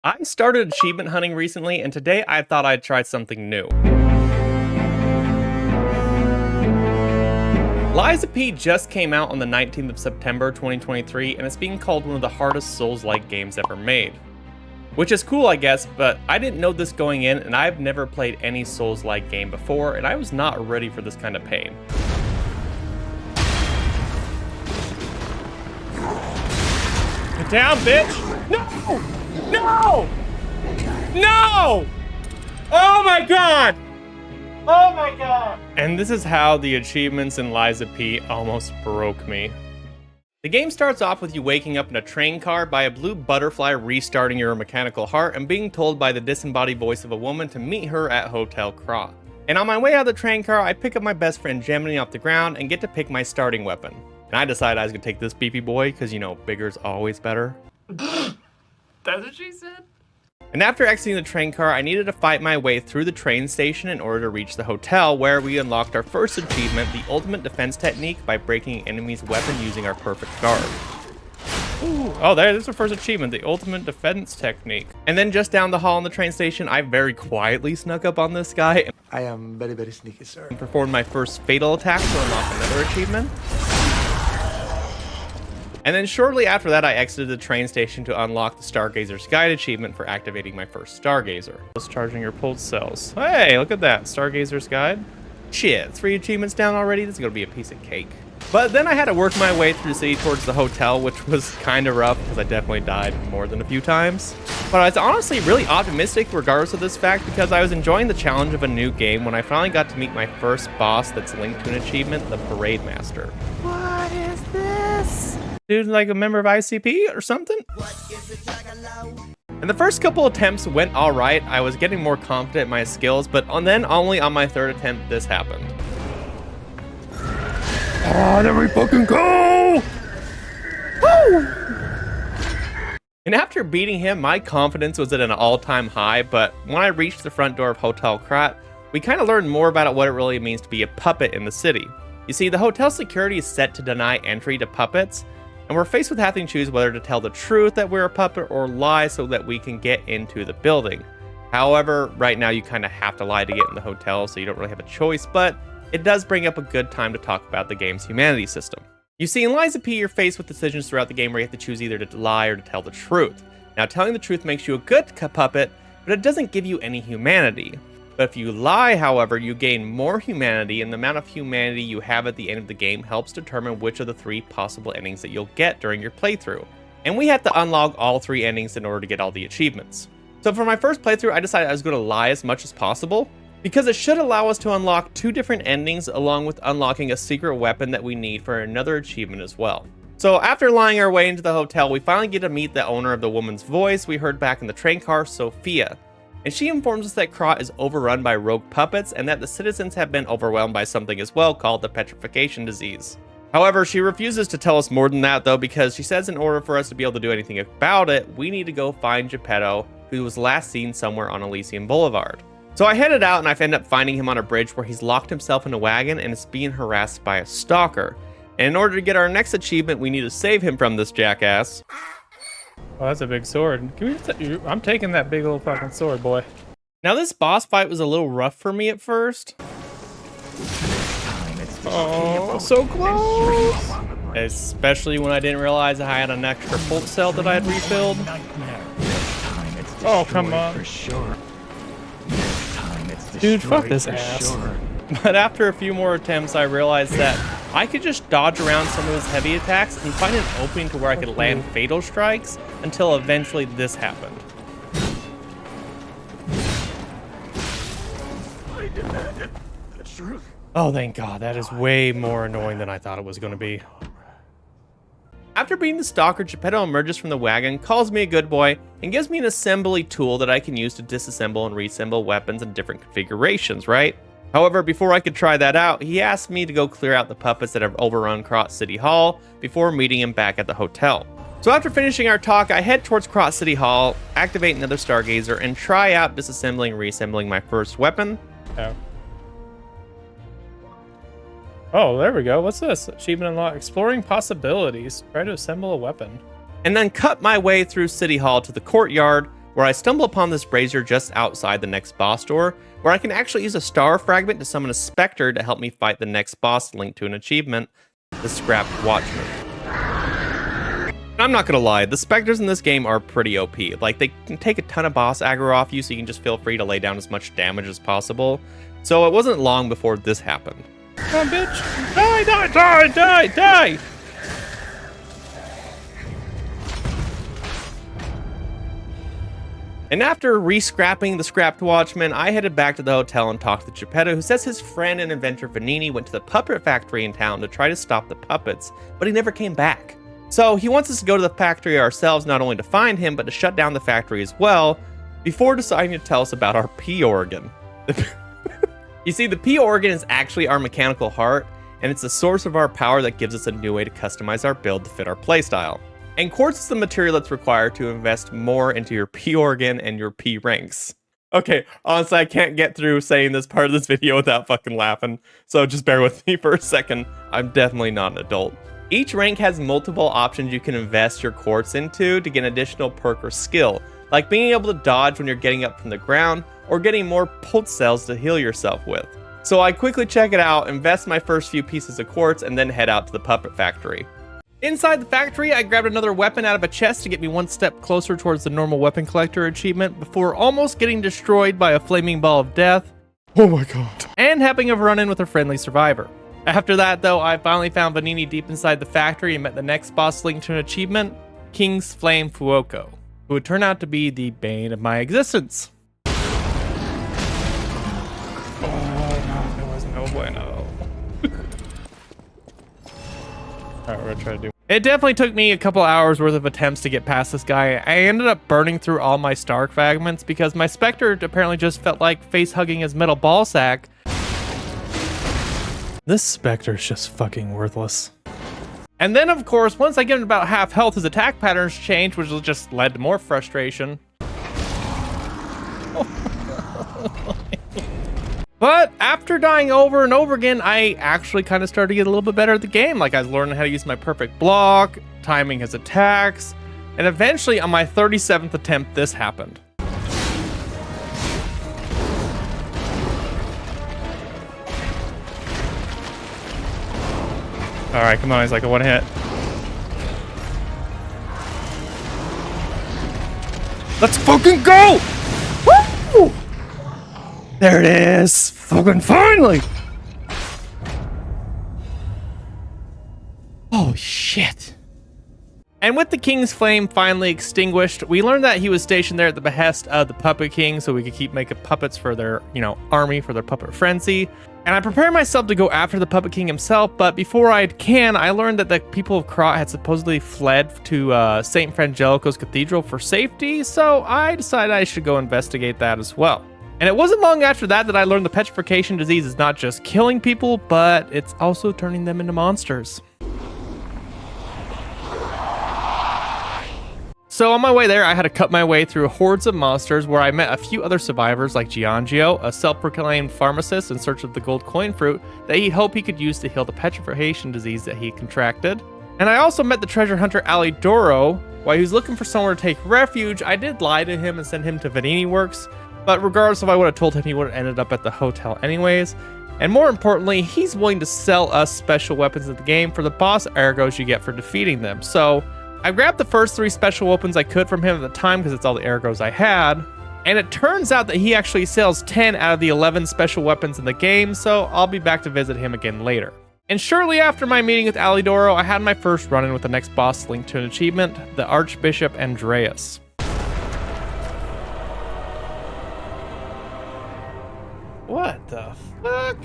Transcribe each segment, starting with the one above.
I started achievement hunting recently, and today I thought I'd try something new. Lies of P just came out on the 19th of September 2023, and it's being called one of the hardest Souls-like games ever made. Which is cool, I guess, but I didn't know this going in, and I've never played any Souls-like game before, and I was not ready for this kind of pain. Get down, bitch! No! No! No! Oh my god! Oh my god! And this is how the achievements in Lies of P almost broke me. The game starts off with you waking up in a train car by a blue butterfly restarting your mechanical heart and being told by the disembodied voice of a woman to meet her at Hotel Krat. And on my way out of the train car, I pick up my best friend Gemini off the ground and get to pick my starting weapon. And I decided I was gonna take this beefy boy, because you know, bigger's always better. That's what she said? And after exiting the train car, I needed to fight my way through the train station in order to reach the hotel, where we unlocked our first achievement, the ultimate defense technique, by breaking an enemy's weapon using our perfect guard. Ooh. Oh, there's the first achievement, the ultimate defense technique. And then just down the hall in the train station, I very quietly snuck up on this guy. I am very, very sneaky, sir. And performed my first fatal attack to unlock another achievement. And then shortly after that, I exited the train station to unlock the Stargazer's Guide achievement for activating my first Stargazer. Just charging your pulse cells. Hey, look at that, Stargazer's Guide. Shit, 3 achievements down already? This is gonna be a piece of cake. But then I had to work my way through the city towards the hotel, which was kind of rough because I definitely died more than a few times. But I was honestly really optimistic regardless of this fact, because I was enjoying the challenge of a new game when I finally got to meet my first boss that's linked to an achievement, the Parade Master. What is this? Dude, like a member of ICP or something? And the first couple attempts went alright. I was getting more confident in my skills, but then only on my third attempt this happened. Oh, there we fucking go! Woo! And after beating him, my confidence was at an all-time high, but when I reached the front door of Hotel Krat, we kind of learned more about what it really means to be a puppet in the city. You see, the hotel security is set to deny entry to puppets, and we're faced with having to choose whether to tell the truth that we're a puppet or lie so that we can get into the building. However, right now you kind of have to lie to get in the hotel, so you don't really have a choice, but it does bring up a good time to talk about the game's humanity system. You see, in Lies of P, you're faced with decisions throughout the game where you have to choose either to lie or to tell the truth. Now, telling the truth makes you a good puppet, but it doesn't give you any humanity. But if you lie, however, you gain more humanity, and the amount of humanity you have at the end of the game helps determine which of the 3 possible endings that you'll get during your playthrough. And we had to unlock all 3 endings in order to get all the achievements. So for my first playthrough, I decided I was going to lie as much as possible, because it should allow us to unlock 2 different endings along with unlocking a secret weapon that we need for another achievement as well. So after lying our way into the hotel, we finally get to meet the owner of the woman's voice we heard back in the train car, Sophia. And she informs us that Krat is overrun by rogue puppets and that the citizens have been overwhelmed by something as well called the petrification disease. However, she refuses to tell us more than that though, because she says in order for us to be able to do anything about it, we need to go find Geppetto, who was last seen somewhere on Elysian Boulevard. So I headed out and I end up finding him on a bridge where he's locked himself in a wagon and is being harassed by a stalker. And in order to get our next achievement, we need to save him from this jackass. Oh, that's a big sword. I'm taking that big old fucking sword, boy. Now this boss fight was a little rough for me at first. Oh, so close! Especially when I didn't realize I had an extra pulse cell that I had refilled. Oh, come on. Dude, fuck this ass. But after a few more attempts, I realized that I could just dodge around some of his heavy attacks and find an opening to where I could land fatal strikes until eventually this happened. Oh, thank God, that is way more annoying than I thought it was going to be. After beating the stalker, Geppetto emerges from the wagon, calls me a good boy, and gives me an assembly tool that I can use to disassemble and reassemble weapons in different configurations, right? However, before I could try that out, he asked me to go clear out the puppets that have overrun Krat City Hall before meeting him back at the hotel. So after finishing our talk, I head towards Krat City Hall, activate another Stargazer, and try out disassembling and reassembling my first weapon. Oh, there we go. What's this? Achievement unlocked. Exploring possibilities. Try to assemble a weapon. And then cut my way through City Hall to the courtyard, where I stumble upon this brazier just outside the next boss door, where I can actually use a star fragment to summon a specter to help me fight the next boss linked to an achievement, the Scrapped Watchman. I'm not gonna lie, the specters in this game are pretty OP. Like, they can take a ton of boss aggro off you, so you can just feel free to lay down as much damage as possible. So it wasn't long before this happened. Come on, bitch. Die, die, die, die, die. And after re-scrapping the Scrapped Watchman, I headed back to the hotel and talked to Geppetto, who says his friend and inventor Vanini went to the puppet factory in town to try to stop the puppets, but he never came back. So he wants us to go to the factory ourselves, not only to find him, but to shut down the factory as well, before deciding to tell us about our P organ. You see, the P organ is actually our mechanical heart, and it's the source of our power that gives us a new way to customize our build to fit our playstyle. And quartz is the material that's required to invest more into your P organ and your P ranks. Okay, honestly, I can't get through saying this part of this video without fucking laughing, so just bear with me for a second. I'm definitely not an adult. Each rank has multiple options you can invest your quartz into to get an additional perk or skill, like being able to dodge when you're getting up from the ground, or getting more pulse cells to heal yourself with. So I quickly check it out, invest my first few pieces of quartz, and then head out to the puppet factory. Inside the factory, I grabbed another weapon out of a chest to get me one step closer towards the normal weapon collector achievement before almost getting destroyed by a flaming ball of death. Oh my god. And having a run-in with a friendly survivor. After that, though, I finally found Vanini deep inside the factory and met the next boss linked to an achievement, King's Flame Fuoco, who would turn out to be the bane of my existence. Oh no, there was no bueno. Alright, we're gonna try to do. It definitely took me a couple hours worth of attempts to get past this guy. I ended up burning through all my star fragments because my Spectre apparently just felt like face-hugging his metal ball sack. This Spectre's just fucking worthless. And then, of course, once I get him about half health, his attack patterns changed, which just led to more frustration. But after dying over and over again, I actually kind of started to get a little bit better at the game. Like, I was learning how to use my perfect block, timing his attacks, and eventually on my 37th attempt, this happened. All right, come on, he's like a one hit. Let's fucking go! Woo! There it is! Fucking finally! Oh shit. And with the King's Flame finally extinguished, we learned that he was stationed there at the behest of the Puppet King so we could keep making puppets for their, army, for their puppet frenzy. And I prepared myself to go after the Puppet King himself, but before I can, I learned that the people of Krat had supposedly fled to St. Frangelico's Cathedral for safety, so I decided I should go investigate that as well. And it wasn't long after that I learned the petrification disease is not just killing people, but it's also turning them into monsters. So on my way there, I had to cut my way through hordes of monsters where I met a few other survivors like Giangio, a self-proclaimed pharmacist in search of the gold coin fruit that he hoped he could use to heal the petrification disease that he contracted. And I also met the treasure hunter Alidoro. While he was looking for somewhere to take refuge, I did lie to him and send him to Vanini Works, but regardless if I would have told him, he would have ended up at the hotel anyways. And more importantly, he's willing to sell us special weapons in the game for the boss Ergos you get for defeating them. So I grabbed the first 3 special weapons I could from him at the time because it's all the Ergos I had. And it turns out that he actually sells 10 out of the 11 special weapons in the game, so I'll be back to visit him again later. And shortly after my meeting with Alidoro, I had my first run-in with the next boss linked to an achievement, the Archbishop Andreas. What the fuck?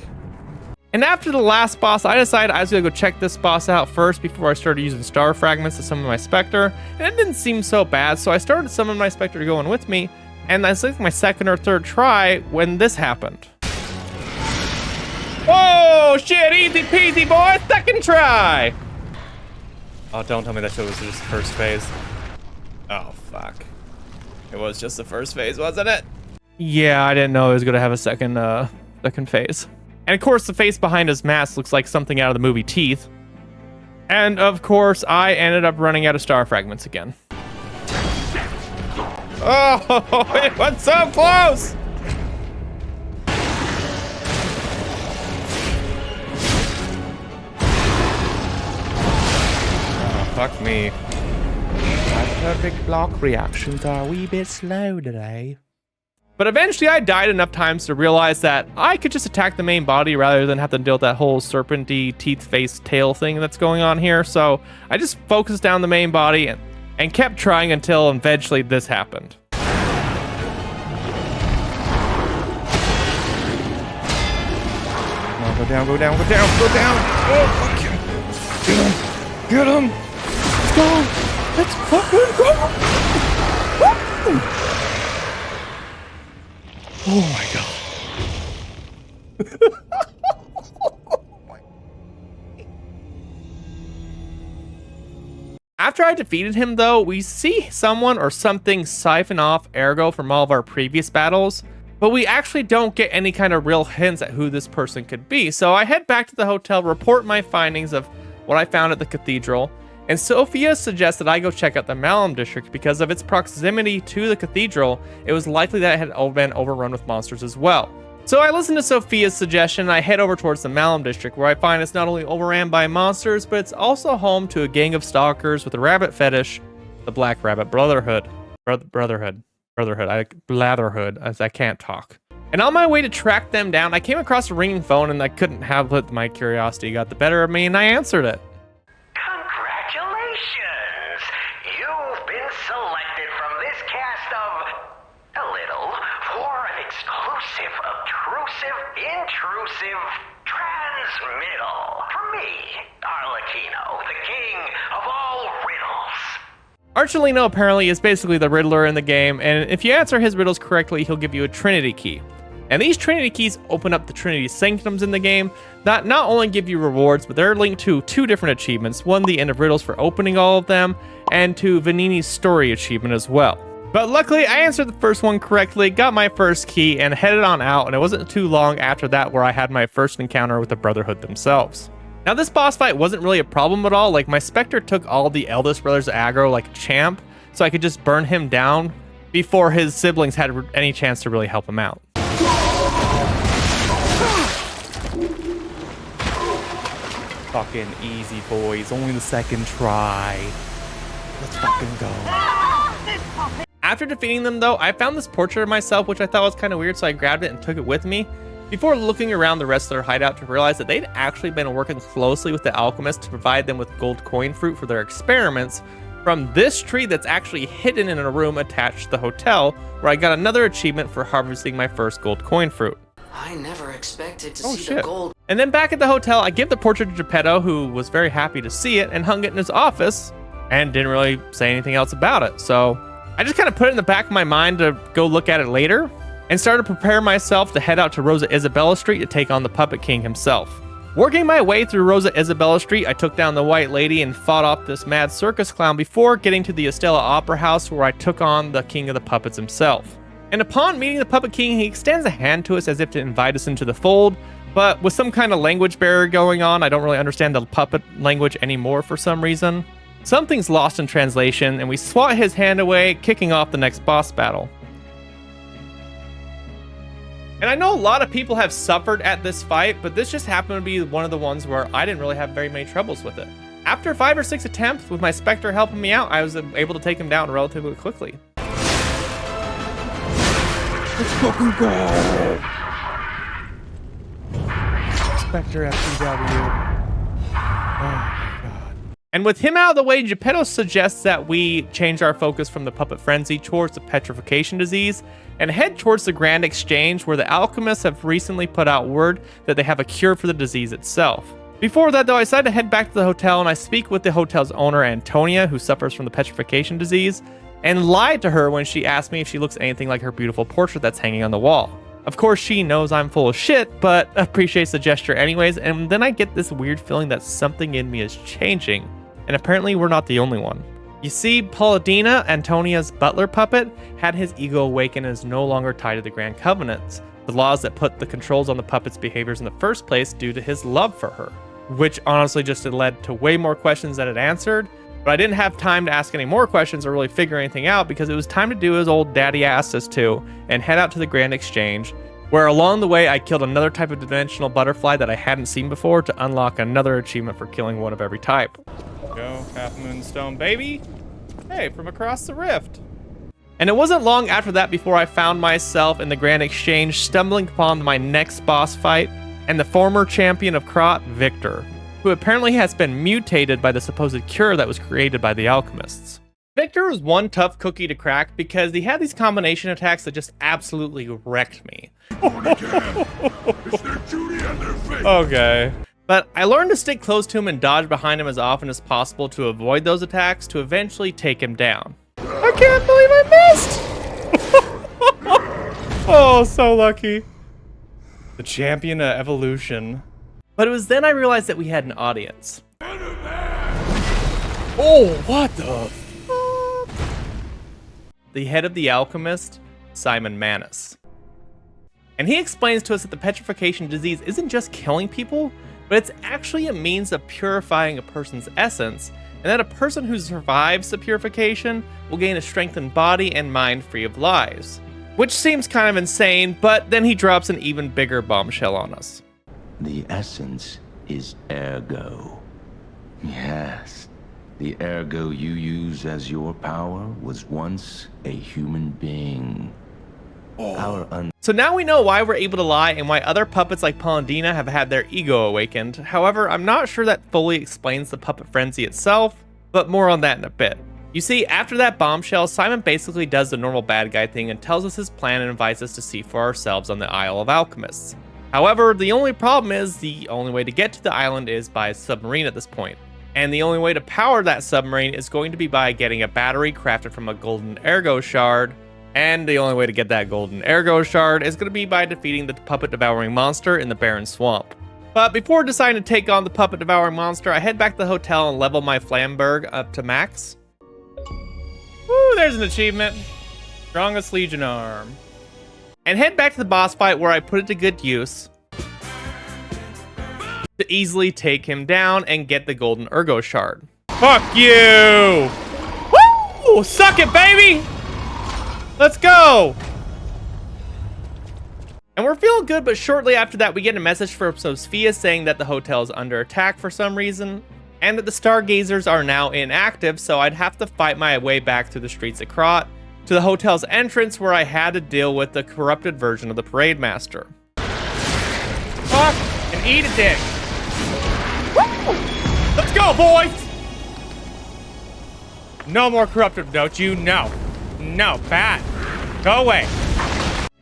And after the last boss, I decided I was gonna go check this boss out first before I started using star fragments to summon my Spectre, and it didn't seem so bad, so I started summoning my Spectre going with me, and that's like my second or third try when this happened. Whoa, shit, easy peasy, boy, second try! Oh, don't tell me that shit was just the first phase. Oh, fuck. It was just the first phase, wasn't it? Yeah, I didn't know it was gonna have a second phase. And of course, the face behind his mask looks like something out of the movie Teeth. And of course, I ended up running out of star fragments again. Oh, it went so close! Oh, fuck me. My perfect block reactions are a wee bit slow today. But eventually I died enough times to realize that I could just attack the main body rather than have to deal with that whole serpenty teeth face tail thing that's going on here. So I just focused down the main body and kept trying until eventually this happened. Come on, go down, go down, go down, go down. Oh, fuck him. Get him. Get him. Let's go. Let's fucking go. Woo! Oh my god. After I defeated him though, we see someone or something siphon off Ergo from all of our previous battles, but we actually don't get any kind of real hints at who this person could be. So I head back to the hotel, report my findings of what I found at the cathedral, and Sophia suggests that I go check out the Malum district because of its proximity to the cathedral. It was likely that it had been overrun with monsters as well. So I listen to Sophia's suggestion and I head over towards the Malum district, where I find it's not only overran by monsters, but it's also home to a gang of stalkers with a rabbit fetish, the Black Rabbit Brotherhood. Brotherhood, as I can't talk. And on my way to track them down, I came across a ringing phone and I couldn't have let my curiosity got the better of me, and I answered it. Congratulations! You've been selected from this cast of a little for an exclusive, obtrusive, intrusive transmittal from me, Arlecchino, the king of all riddles. Archelino apparently is basically the Riddler in the game, and if you answer his riddles correctly, he'll give you a Trinity key. And these Trinity keys open up the Trinity Sanctums in the game that not only give you rewards, but they're linked to two different achievements. One, the End of Riddles for opening all of them, and to Vanini's Story achievement as well. But luckily, I answered the first one correctly, got my first key, and headed on out, and it wasn't too long after that where I had my first encounter with the Brotherhood themselves. Now, this boss fight wasn't really a problem at all. Like, my Spectre took all the eldest brothers aggro like a champ, so I could just burn him down before his siblings had any chance to really help him out. Fucking easy, boys. Only the second try. Let's fucking go. After defeating them, though, I found this portrait of myself, which I thought was kind of weird, so I grabbed it and took it with me, before looking around the rest of their hideout to realize that they'd actually been working closely with the alchemist to provide them with gold coin fruit for their experiments from this tree that's actually hidden in a room attached to the hotel, where I got another achievement for harvesting my first gold coin fruit. I never expected to see the gold. And then back at the hotel, I give the portrait to Geppetto, who was very happy to see it and hung it in his office and didn't really say anything else about it. So I just kind of put it in the back of my mind to go look at it later and started to prepare myself to head out to Rosa Isabella Street to take on the Puppet King himself. Working my way through Rosa Isabella Street, I took down the White Lady and fought off this mad circus clown before getting to the Estella Opera House, where I took on the King of the Puppets himself. And upon meeting the Puppet King, he extends a hand to us as if to invite us into the fold, but with some kind of language barrier going on, I don't really understand the puppet language anymore for some reason. Something's lost in translation, and we swat his hand away, kicking off the next boss battle. And I know a lot of people have suffered at this fight, but this just happened to be one of the ones where I didn't really have very many troubles with it. After 5 or 6 attempts, with my Spectre helping me out, I was able to take him down relatively quickly. Let's fucking go! Spectre FTW. Oh my god. And with him out of the way, Geppetto suggests that we change our focus from the Puppet Frenzy towards the Petrification Disease and head towards the Grand Exchange, where the alchemists have recently put out word that they have a cure for the disease itself. Before that, though, I decided to head back to the hotel and I speak with the hotel's owner, Antonia, who suffers from the Petrification Disease, and lied to her when she asked me if she looks anything like her beautiful portrait that's hanging on the wall. Of course, she knows I'm full of shit, but appreciates the gesture anyways, and then I get this weird feeling that something in me is changing, and apparently we're not the only one. You see, Polydina, Antonia's butler puppet, had his ego awaken and is no longer tied to the Grand Covenants, the laws that put the controls on the puppet's behaviors in the first place due to his love for her, which honestly just led to way more questions than it answered. But I didn't have time to ask any more questions or really figure anything out because it was time to do as old daddy asked us to and head out to the Grand Exchange, where along the way I killed another type of dimensional butterfly that I hadn't seen before to unlock another achievement for killing one of every type. Go, Half Moonstone, baby. Hey, from across the rift. And it wasn't long after that before I found myself in the Grand Exchange stumbling upon my next boss fight and the former champion of Krat, Victor, who apparently has been mutated by the supposed cure that was created by the alchemists. Victor was one tough cookie to crack because he had these combination attacks that just absolutely wrecked me. Okay. But I learned to stick close to him and dodge behind him as often as possible to avoid those attacks to eventually take him down. I can't believe I missed! Oh, so lucky. The champion of evolution. But it was then I realized that we had an audience. Oh, what the? The head of the alchemist, Simon Manus. And he explains to us that the petrification disease isn't just killing people, but it's actually a means of purifying a person's essence, and that a person who survives the purification will gain a strengthened body and mind free of lies. Which seems kind of insane, but then he drops an even bigger bombshell on us. The essence is Ergo. Yes, the Ergo you use as your power was once a human being. So now we know why we're able to lie and why other puppets like Polendina have had their ego awakened. However, I'm not sure that fully explains the puppet frenzy itself, but more on that in a bit. You see, after that bombshell, Simon basically does the normal bad guy thing and tells us his plan and invites us to see for ourselves on the Isle of Alchemists. However, the only problem is the only way to get to the island is by submarine at this point. And the only way to power that submarine is going to be by getting a battery crafted from a golden Ergo shard. And the only way to get that golden Ergo shard is going to be by defeating the puppet devouring monster in the barren swamp. But before deciding to take on the puppet devouring monster, I head back to the hotel and level my Flamberg up to max. Woo, there's an achievement. Strongest Legion arm. And head back to the boss fight where I put it to good use to easily take him down and get the golden Ergo shard. Fuck you! Woo! Suck it, baby! Let's go! And we're feeling good, but shortly after that, we get a message from Sophia saying that the hotel is under attack for some reason, and that the Stargazers are now inactive, so I'd have to fight my way back through the streets of Krat to the hotel's entrance where I had to deal with the corrupted version of the Parade Master. Fuck and eat a dick. Woo! Let's go, boys! No more corrupted, don't you? No. No, bad. Go away.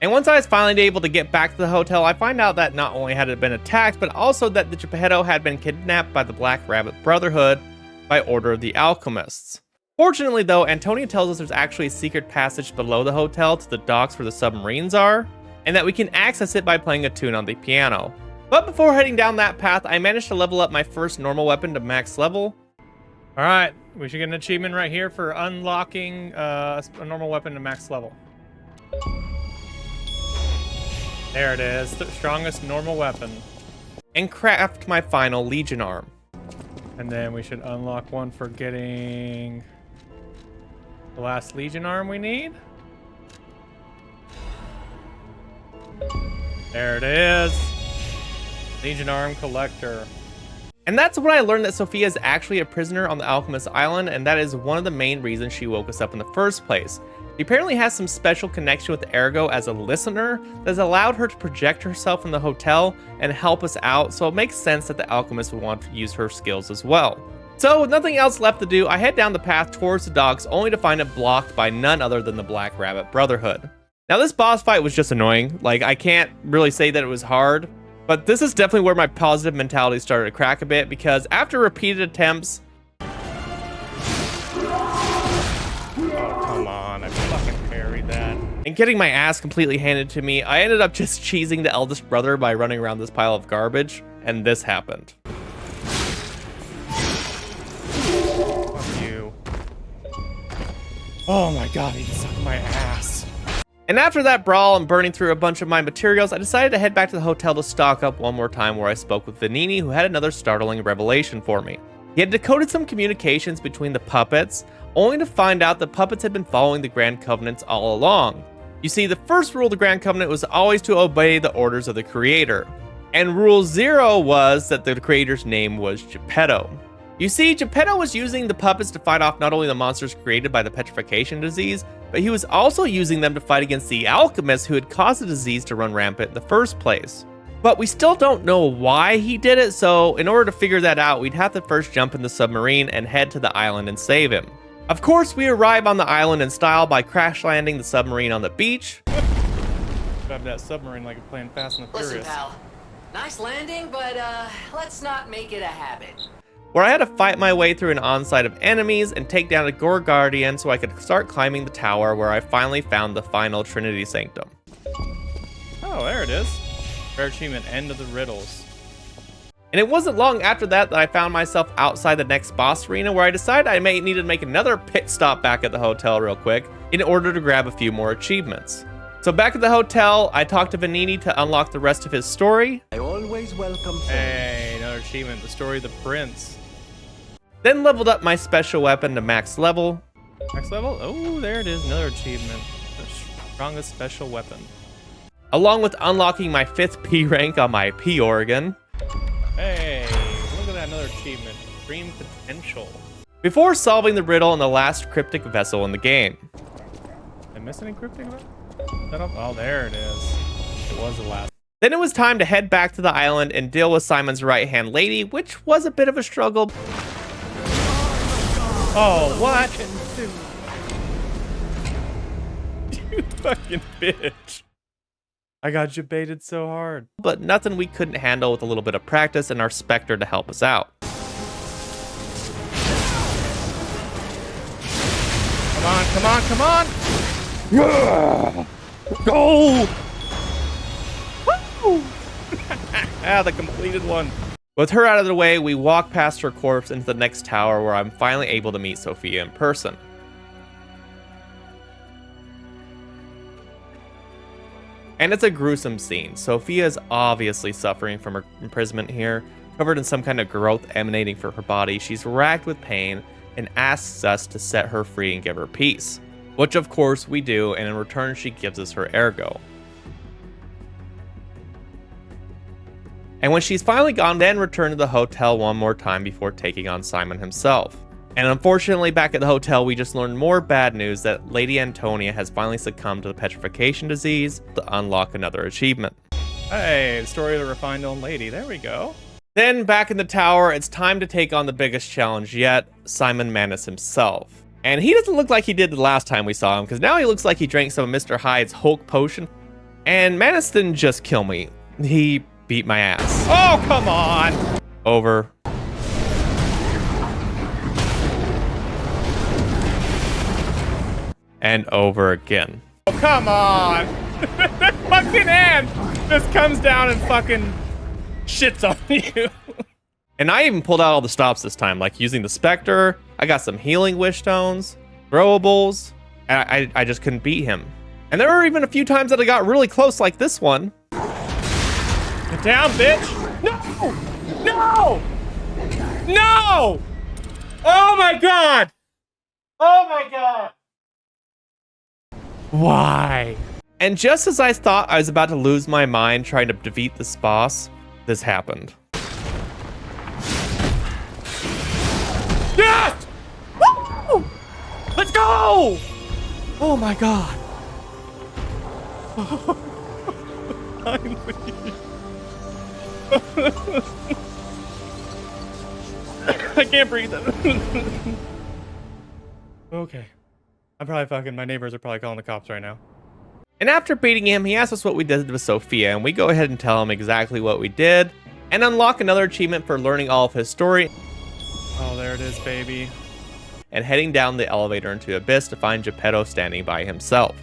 And once I was finally able to get back to the hotel, I find out that not only had it been attacked, but also that the Geppetto had been kidnapped by the Black Rabbit Brotherhood by order of the alchemists. Fortunately though, Antonia tells us there's actually a secret passage below the hotel to the docks where the submarines are, and that we can access it by playing a tune on the piano. But before heading down that path, I managed to level up my first normal weapon to max level. All right, we should get an achievement right here for unlocking a normal weapon to max level. There it is, the strongest normal weapon. And craft my final Legion arm. And then we should unlock one for getting the last Legion arm we need. There it is. Legion arm collector. And that's when I learned that Sophia is actually a prisoner on the Alchemist Island, and that is one of the main reasons she woke us up in the first place. She apparently has some special connection with Ergo as a listener that has allowed her to project herself in the hotel and help us out, so it makes sense that the alchemist would want to use her skills as well. So with nothing else left to do, I head down the path towards the docks only to find it blocked by none other than the Black Rabbit Brotherhood. Now this boss fight was just annoying, like I can't really say that it was hard, but this is definitely where my positive mentality started to crack a bit, because after repeated attempts... Oh, come on, I fucking parried that. And getting my ass completely handed to me, I ended up just cheesing the eldest brother by running around this pile of garbage, and this happened. Fuck you. Oh my god, he sucked my ass. And after that brawl and burning through a bunch of my materials, I decided to head back to the hotel to stock up one more time, where I spoke with Vanini, who had another startling revelation for me. He had decoded some communications between the puppets, only to find out the puppets had been following the Grand Covenants all along. You see, the first rule of the Grand Covenant was always to obey the orders of the Creator. And Rule 0 was that the Creator's name was Geppetto. You see, Geppetto was using the puppets to fight off not only the monsters created by the petrification disease, but he was also using them to fight against the alchemists who had caused the disease to run rampant in the first place. But we still don't know why he did it, so in order to figure that out, we'd have to first jump in the submarine and head to the island and save him. Of course, we arrive on the island in style by crash landing the submarine on the beach. Grab that submarine like you're playing Fast and the Listen, Furious. pal. Nice landing, but let's not make it a habit. Where I had to fight my way through an onslaught of enemies and take down a Gore Guardian so I could start climbing the tower, where I finally found the final Trinity Sanctum. Oh, there it is. Rare achievement, End of the Riddles. And it wasn't long after that I found myself outside the next boss arena, where I decided I may need to make another pit stop back at the hotel real quick in order to grab a few more achievements. So back at the hotel, I talked to Vanini to unlock the rest of his story. I always welcome Hey, another achievement, the story of the prince. Then leveled up my special weapon to max level. Next level? Oh, there it is, another achievement. The strongest special weapon. Along with unlocking my 5th P rank on my P organ. Hey, look at that, another achievement. Dream potential. Before solving the riddle on the last cryptic vessel in the game. Did I miss any cryptic? Oh, there it is. It was the last. Then it was time to head back to the island and deal with Simon's right-hand lady, which was a bit of a struggle. Oh, what? You fucking bitch. I got you baited so hard. But nothing we couldn't handle with a little bit of practice and our Spectre to help us out. Come on, come on, come on! Yeah! Go! Woo! Ah, the completed one. With her out of the way, we walk past her corpse into the next tower, where I'm finally able to meet Sophia in person. And it's a gruesome scene. Sophia is obviously suffering from her imprisonment here, covered in some kind of growth emanating from her body. She's racked with pain and asks us to set her free and give her peace, which of course we do, and in return she gives us her Ergo. And when she's finally gone, then return to the hotel one more time before taking on Simon himself. And unfortunately, back at the hotel, we just learned more bad news that Lady Antonia has finally succumbed to the petrification disease to unlock another achievement. Hey, the story of the refined old lady. There we go. Then back in the tower, it's time to take on the biggest challenge yet, Simon Manus himself. And he doesn't look like he did the last time we saw him, because now he looks like he drank some of Mr. Hyde's Hulk potion. And Manus didn't just kill me, he beat my ass. Oh, come on! Over. And over again. Oh, come on! That fucking hand just comes down and fucking shits on you. And I even pulled out all the stops this time, like using the Spectre. I got some healing wish stones, throwables, and I just couldn't beat him. And there were even a few times that I got really close, like this one. Get down, bitch! No! No! No! Oh my god! Oh my god! Why? And just as I thought I was about to lose my mind trying to defeat this boss, this happened. Yes! Woo! Let's go! Oh my god. Finally. I can't breathe. Okay. I'm probably fucking, my neighbors are probably calling the cops right now. And after beating him, he asked us what we did with Sophia, and we go ahead and tell him exactly what we did, and unlock another achievement for learning all of his story. Oh, there it is, baby. And heading down the elevator into Abyss to find Geppetto standing by himself.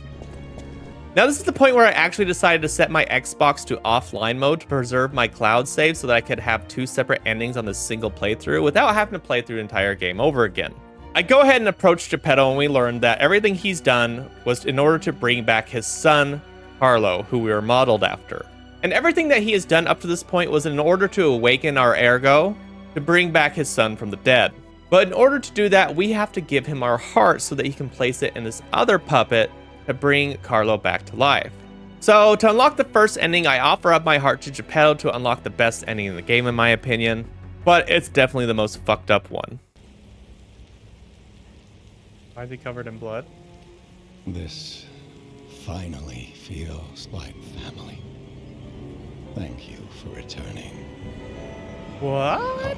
Now this is the point where I actually decided to set my Xbox to offline mode to preserve my cloud save so that I could have 2 separate endings on this single playthrough without having to play through the entire game over again. I go ahead and approach Geppetto, and we learn that everything he's done was in order to bring back his son, Carlo, who we were modeled after. And everything that he has done up to this point was in order to awaken our Ergo, to bring back his son from the dead. But in order to do that, we have to give him our heart so that he can place it in this other puppet to bring Carlo back to life. So to unlock the first ending, I offer up my heart to Geppetto to unlock the best ending in the game in my opinion, but it's definitely the most fucked up one. Why is he covered in blood? This finally feels like family. Thank you for returning. What?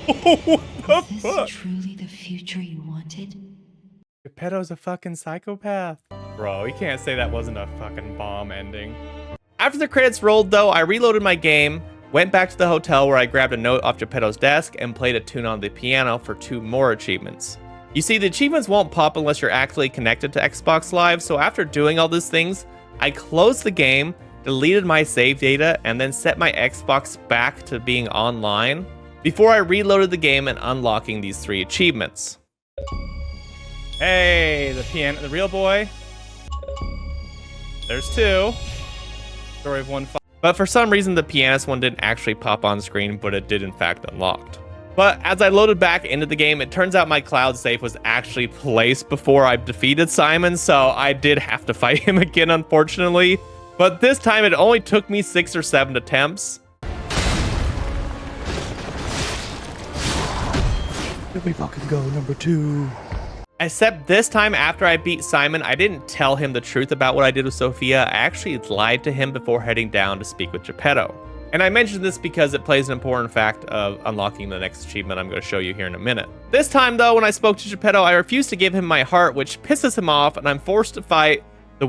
Is this truly the future you wanted? Geppetto's a fucking psychopath. Bro, you can't say that wasn't a fucking bomb ending. After the credits rolled though, I reloaded my game, went back to the hotel where I grabbed a note off Geppetto's desk and played a tune on the piano for 2 more achievements. You see, the achievements won't pop unless you're actually connected to Xbox Live, so after doing all these things, I closed the game, deleted my save data, and then set my Xbox back to being online before I reloaded the game and unlocking these 3 achievements. Hey, the real boy. There's 2. Story of one. But for some reason, the pianist one didn't actually pop on screen, but it did in fact unlocked. But as I loaded back into the game, it turns out my cloud save was actually placed before I defeated Simon, so I did have to fight him again, unfortunately. But this time, it only took me 6 or 7 attempts. Here we fucking go, number 2. Except this time, after I beat Simon, I didn't tell him the truth about what I did with Sophia. I actually lied to him before heading down to speak with Geppetto. And I mention this because it plays an important fact of unlocking the next achievement I'm going to show you here in a minute. This time though, when I spoke to Geppetto, I refused to give him my heart, which pisses him off, and I'm forced to fight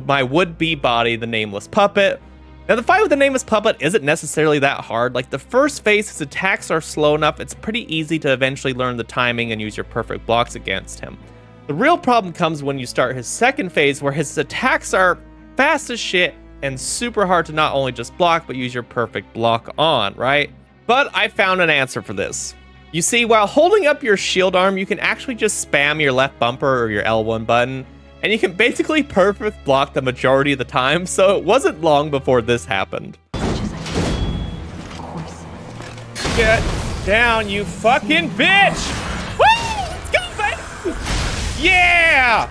my would-be body, the nameless puppet. Now the fight with the nameless puppet isn't necessarily that hard. Like the first phase, his attacks are slow enough, it's pretty easy to eventually learn the timing and use your perfect blocks against him. The real problem comes when you start his second phase, where his attacks are fast as shit and super hard to not only just block, but use your perfect block on, right? But I found an answer for this. You see, while holding up your shield arm, you can actually just spam your left bumper or your L1 button, and you can basically perfect block the majority of the time, so it wasn't long before this happened. As much as I can. Of course. Get down, you fucking bitch! Woo! Let's go, baby! Yeah!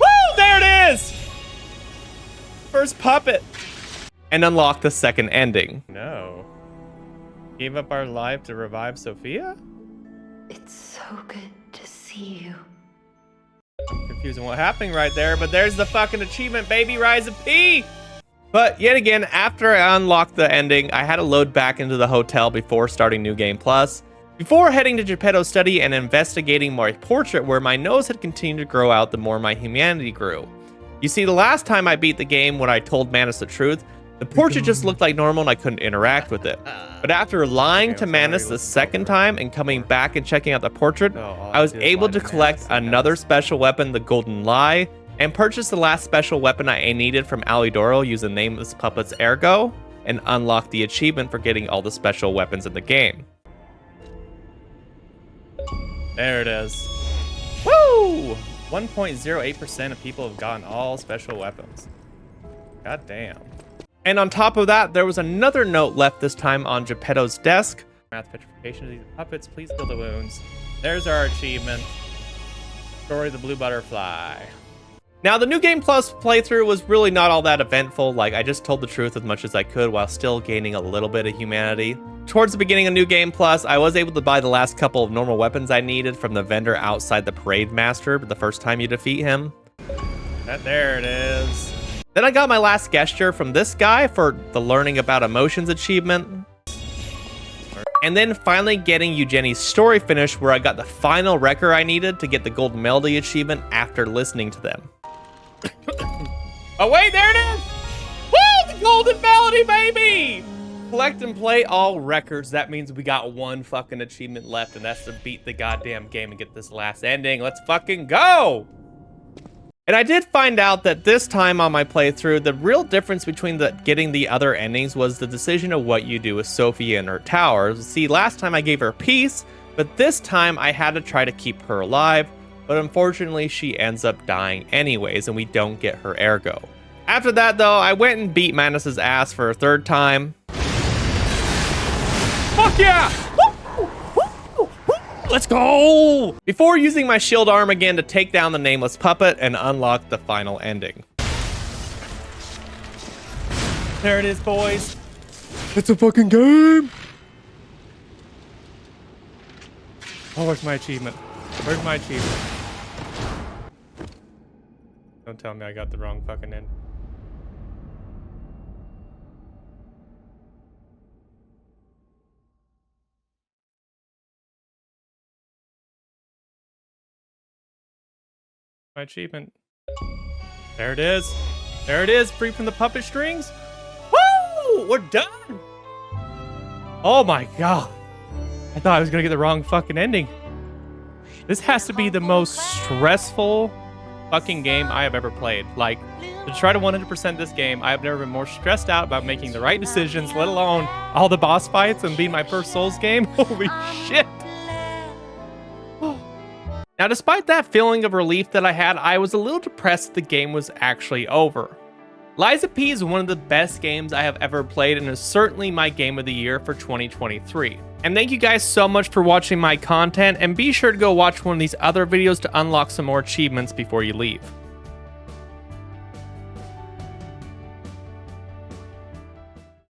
Woo! There it is! First puppet. And unlock the second ending. No. Gave up our life to revive Sophia? It's so good to see you. I'm confused on what's happening right there, but there's the fucking achievement, baby, Rise of P! But yet again, after I unlocked the ending, I had to load back into the hotel before starting New Game Plus, before heading to Geppetto's study and investigating my portrait, where my nose had continued to grow out the more my humanity grew. You see, the last time I beat the game when I told Manus the truth, the portrait just looked like normal and I couldn't interact with it. But after lying to Manus the second time and coming back and checking out the portrait, I was able to collect another special weapon, the Golden Lie, and purchase the last special weapon I needed from Alidoro using Nameless Puppet's Ergo, and unlock the achievement for getting all the special weapons in the game. There it is. Woo! 1.08% of people have gotten all special weapons. God damn. And on top of that, there was another note left this time on Geppetto's desk. Math petrification of these puppets, please heal the wounds. There's our achievement. Story of the Blue Butterfly. Now, the New Game Plus playthrough was really not all that eventful. Like, I just told the truth as much as I could while still gaining a little bit of humanity. Towards the beginning of New Game Plus, I was able to buy the last couple of normal weapons I needed from the vendor outside the Parade Master the first time you defeat him. There it is. Then I got my last gesture from this guy for the Learning About Emotions achievement. And then finally getting Eugenie's story finished, where I got the final wrecker I needed to get the Golden Melody achievement after listening to them. Oh wait, there it is! Woo! The Golden Melody, baby! Collect and play all records. That means we got one fucking achievement left, and that's to beat the goddamn game and get this last ending. Let's fucking go! And I did find out that this time on my playthrough, the real difference between getting the other endings was the decision of what you do with Sophia and her tower. See, last time I gave her peace, but this time I had to try to keep her alive, but unfortunately she ends up dying anyways, and we don't get her Ergo. After that though, I went and beat Manus's ass for a third time. Fuck yeah! Woo! Woo! Woo! Let's go! Before using my shield arm again to take down the nameless puppet and unlock the final ending. There it is, boys. It's a fucking game. Oh, where's my achievement? Where's my achievement? Don't tell me I got the wrong fucking end. My achievement. There it is. There it is, free from the puppet strings. Woo! We're done. Oh my god. I thought I was gonna get the wrong fucking ending. This has to be the most stressful fucking game I have ever played. Like, to try to 100% this game, I have never been more stressed out about making the right decisions, let alone all the boss fights and being my first Souls game. Holy shit. Now, despite that feeling of relief that I had, I was a little depressed the game was actually over. Liza P is one of the best games I have ever played and is certainly my game of the year for 2023. And thank you guys so much for watching my content, and be sure to go watch one of these other videos to unlock some more achievements before you leave.